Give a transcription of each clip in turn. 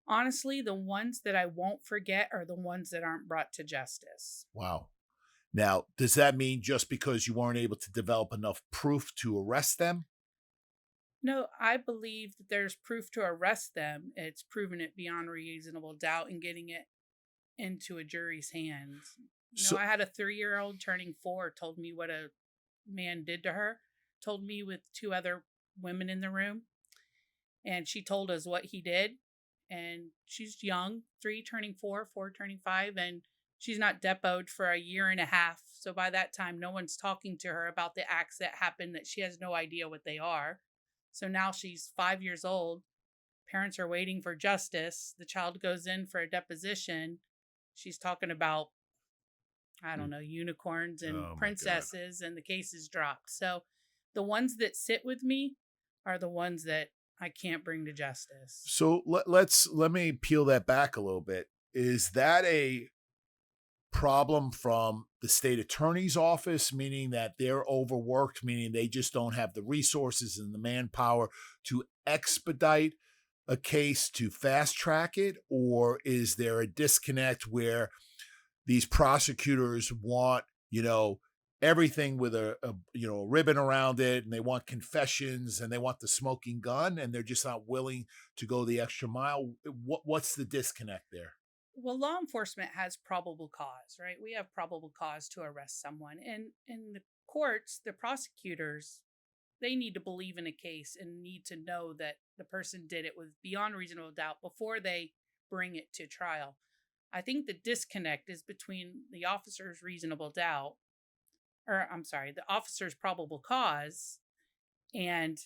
Honestly, the ones that I won't forget are the ones that aren't brought to justice. Wow. Now, does that mean just because you weren't able to develop enough proof to arrest them? No, I believe that there's proof to arrest them. It's proven it beyond reasonable doubt and getting it into a jury's hands. So I had a 3-year-old turning 4 told me what a man did to her, told me with two other women in the room, and she told us what he did. And she's young, 3 turning 4, 4 turning 5, and she's not depoted for a year and a half. So by that time, no one's talking to her about the acts that happened that she has no idea what they are. So now she's 5 years old. Parents are waiting for justice. The child goes in for a deposition. She's talking about, I don't know, unicorns and oh my God. princesses, and the case is dropped. So the ones that sit with me are the ones that I can't bring to justice. So let me peel that back a little bit. Is that a problem from the state attorney's office, meaning that they're overworked, meaning they just don't have the resources and the manpower to expedite a case to fast track it? Or is there a disconnect where these prosecutors want, everything with a ribbon around it, and they want confessions and they want the smoking gun, and they're just not willing to go the extra mile? What's the disconnect there? Well, law enforcement has probable cause, right? We have probable cause to arrest someone. And in the courts, the prosecutors, they need to believe in a case and need to know that the person did it with beyond reasonable doubt before they bring it to trial. I think the disconnect is between the officer's reasonable doubt, or I'm sorry, the officer's probable cause and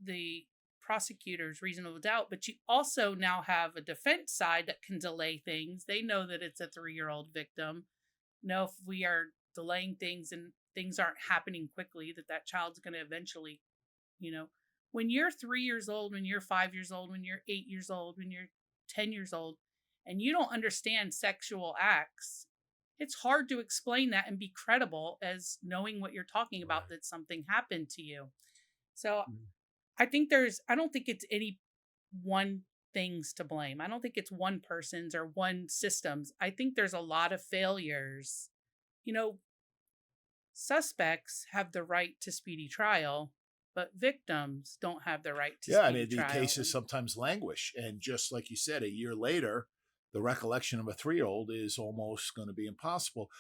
the prosecutor's reasonable doubt. But you also now have a defense side that can delay things. They know that it's a 3-year-old victim. Know if we are delaying things and things aren't happening quickly, that child's going to eventually, you know, when you're 3 years old, when you're 5 years old, when you're 8 years old, when you're 10 years old, and you don't understand sexual acts, it's hard to explain that and be credible as knowing what you're talking about, Right. that something happened to you. So Mm. I don't think it's any one things to blame. I don't think it's one person's or one system's. I think there's a lot of failures. You know, suspects have the right to speedy trial, but victims don't have the right to Yeah, I speedy mean, the trial. cases And sometimes languish. And just like you said, a year later, the recollection of a 3-year-old is almost going to be impossible.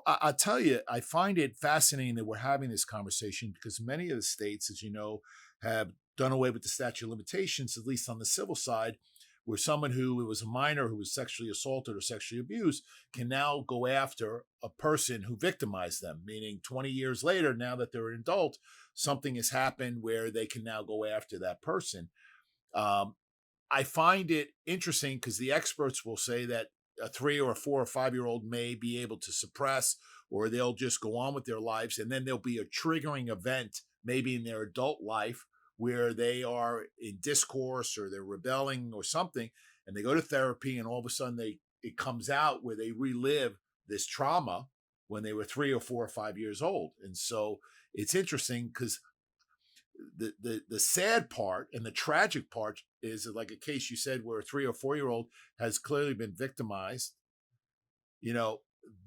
I'll tell you, I find it fascinating that we're having this conversation because many of the states, as you know, have done away with the statute of limitations, at least on the civil side, where someone who was a minor who was sexually assaulted or sexually abused can now go after a person who victimized them, meaning 20 years later, now that they're an adult, something has happened where they can now go after that person. Um, I find it interesting because the experts will say that a 3 or 4 or 5-year-old may be able to suppress, or they'll just go on with their lives. And then there'll be a triggering event, maybe in their adult life, where they are in discourse or they're rebelling or something. And they go to therapy, and all of a sudden it comes out where they relive this trauma when they were 3 or 4 or 5 years old. And so it's interesting because the sad part and the tragic part is like a case you said where a 3 or 4-year-old has clearly been victimized. You know,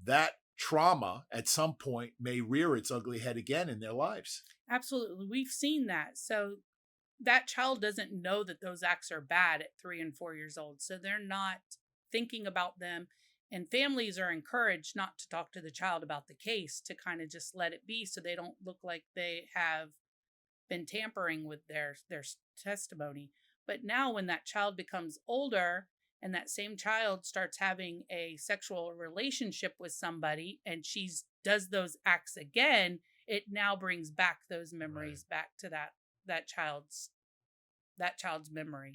that trauma at some point may rear its ugly head again in their lives. absolutely, we've seen that. So that child doesn't know that those acts are bad at 3 and 4 years old. So they're not thinking about them. And families are encouraged not to talk to the child about the case, to kind of just let it be so they don't look like they have been tampering with their testimony. But now when that child becomes older and that same child starts having a sexual relationship with somebody and she's does those acts again, it now brings back those Right. memories back to that child's memory.